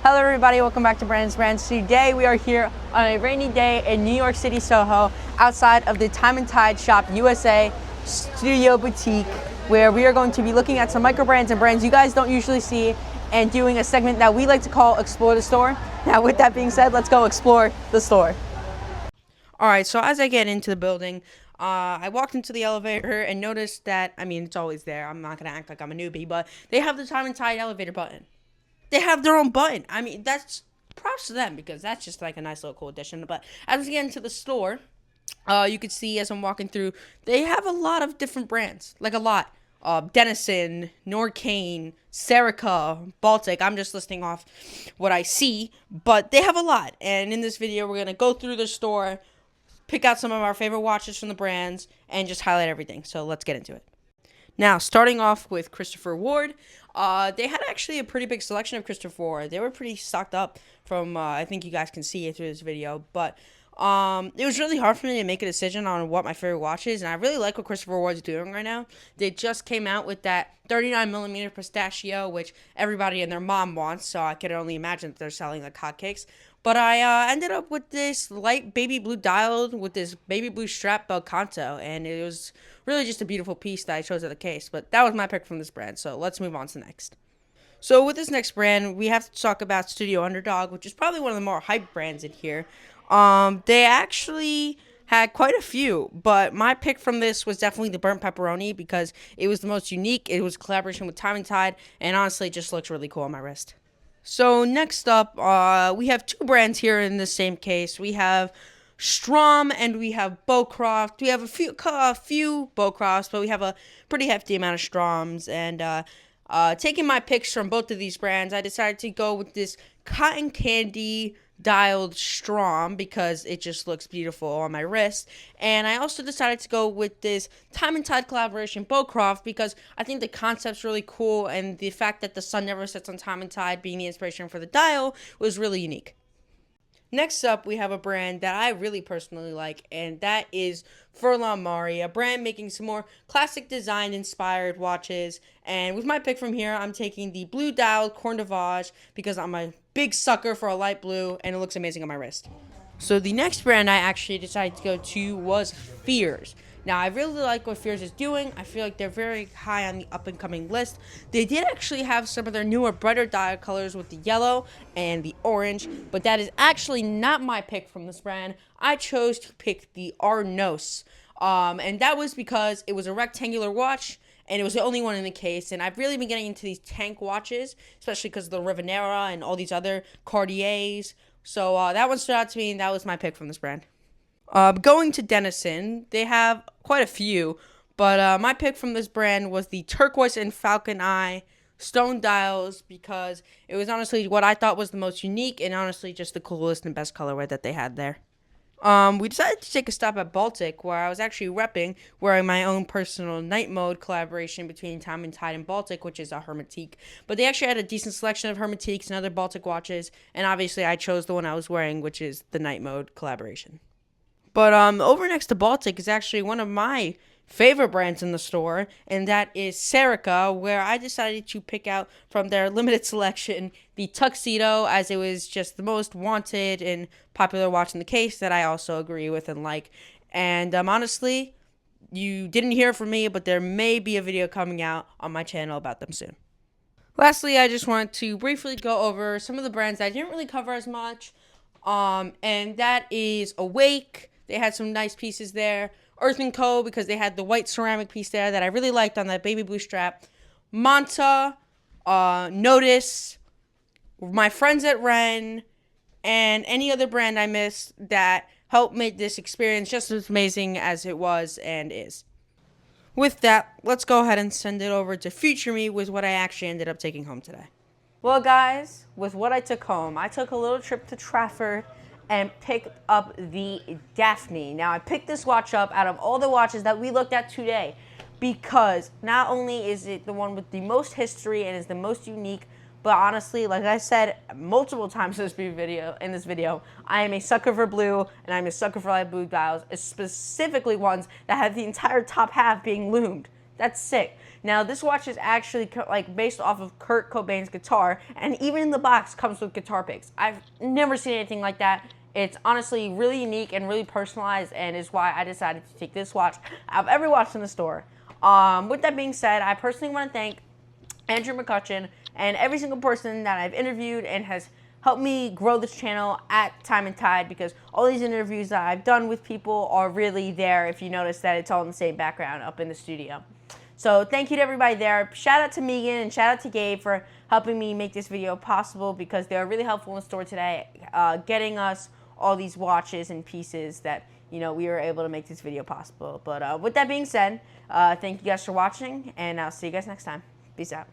Hello everybody, welcome back to Brandon's Brands. Today we are here on a rainy day in New York City, Soho, outside of the Time and Tide Shop USA Studio Boutique, where we are going to be looking at some micro brands and brands you guys don't usually see and doing a segment that we like to call Explore the Store. Now with that being said, let's go explore the store. Alright, so as I get into the building, I walked into the elevator and noticed that, it's always there, I'm not going to act like I'm a newbie, but they have the Time and Tide elevator button. They have their own button. That's props to them because that's just like a nice little cool addition. But as we get into the store, you can see as I'm walking through, they have a lot of different brands. Like a lot. Denizen, Norqain, Serica, Baltic. I'm just listing off what I see. But they have a lot. And in this video, we're going to go through the store, pick out some of our favorite watches from the brands, and just highlight everything. So let's get into it. Now, starting off with Christopher Ward, they had actually a pretty big selection of Christopher Ward. They were pretty stocked up from, I think you guys can see it through this video, but it was really hard for me to make a decision on what my favorite watch is, and I really like what Christopher Ward's doing right now. They just came out with that 39mm pistachio, which everybody and their mom wants, so I could only imagine that they're selling like hotcakes. But I ended up with this light baby blue dialed with this baby blue strap Belcanto, and it was really just a beautiful piece that I chose at the case. But that was my pick from this brand, so let's move on to the next. So with this next brand, we have to talk about Studio Underdog, which is probably one of the more hyped brands in here. They actually had quite a few, but my pick from this was definitely the burnt pepperoni because it was the most unique. It was a collaboration with Time and Tide, and honestly, it just looks really cool on my wrist. So next up, we have two brands here in the same case. We have Strom and we have Bowcroft. We have a few Bowcrofts, but we have a pretty hefty amount of Stroms. And taking my picks from both of these brands, I decided to go with this cotton candy dialed Strom because it just looks beautiful on my wrist. And I also decided to go with this Time and Tide collaboration Bowcroft because I think the concept's really cool, and the fact that the sun never sets on Time and Tide being the inspiration for the dial was really unique. Next up, we have a brand that I really personally like, and that is Furlan Mari, a brand making some more classic design inspired watches. And with my pick from here, I'm taking the blue dialed Corne d'Orvage because I'm a big sucker for a light blue and it looks amazing on my wrist. So the next brand I actually decided to go to was Fears. Now, I really like what Fears is doing. I feel like they're very high on the up-and-coming list. They did actually have some of their newer, brighter dial colors with the yellow and the orange, but that is actually not my pick from this brand. I chose to pick the Arnos, and that was because it was a rectangular watch, and it was the only one in the case, and I've really been getting into these tank watches, especially because of the Rivanera and all these other Cartiers. So that one stood out to me, and that was my pick from this brand. Going to Denizen, they have quite a few, but my pick from this brand was the Turquoise and Falcon Eye stone dials because it was honestly what I thought was the most unique and honestly just the coolest and best colorway that they had there. We decided to take a stop at Baltic, where I was actually wearing my own personal night mode collaboration between Time and Tide and Baltic, which is a Hermetique. But they actually had a decent selection of Hermetiques and other Baltic watches, and obviously I chose the one I was wearing, which is the night mode collaboration. But over next to Baltic is actually one of my favorite brands in the store, and that is Serica, where I decided to pick out from their limited selection the Tuxedo, as it was just the most wanted and popular watch in the case that I also agree with and like. And honestly, you didn't hear from me, but there may be a video coming out on my channel about them soon. Lastly, I just want to briefly go over some of the brands that I didn't really cover as much, and that is Awake. They had some nice pieces there. Earth & Co. because they had the white ceramic piece there that I really liked on that baby blue strap. Manta, Notice, my friends at Ren, and any other brand I missed that helped make this experience just as amazing as it was and is. With that, let's go ahead and send it over to Future Me with what I actually ended up taking home today. Well, guys, with what I took home, I took a little trip to Trafford and picked up the Daphne. Now, I picked this watch up out of all the watches that we looked at today because not only is it the one with the most history and is the most unique, but honestly, like I said multiple times in this video, I am a sucker for blue and I'm a sucker for light blue dials, specifically ones that have the entire top half being loomed. That's sick. Now, this watch is actually like based off of Kurt Cobain's guitar, and even in the box comes with guitar picks. I've never seen anything like that. It's honestly really unique and really personalized, and is why I decided to take this watch out of every watch in the store. With that being said, I personally want to thank Andrew McCutcheon and every single person that I've interviewed and has helped me grow this channel at Time and Tide, because all these interviews that I've done with people are really there, if you notice that it's all in the same background up in the studio. So thank you to everybody there. Shout out to Megan and shout out to Gabe for helping me make this video possible, because they were really helpful in the store today, getting us all these watches and pieces that, you know, we were able to make this video possible. But with that being said, thank you guys for watching, and I'll see you guys next time. Peace out.